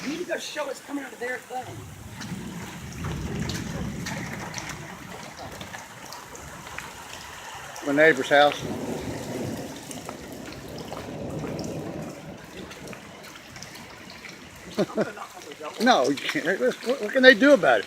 You need to go show us coming out of their thing. My neighbor's house. No, you can't. What can they do about it?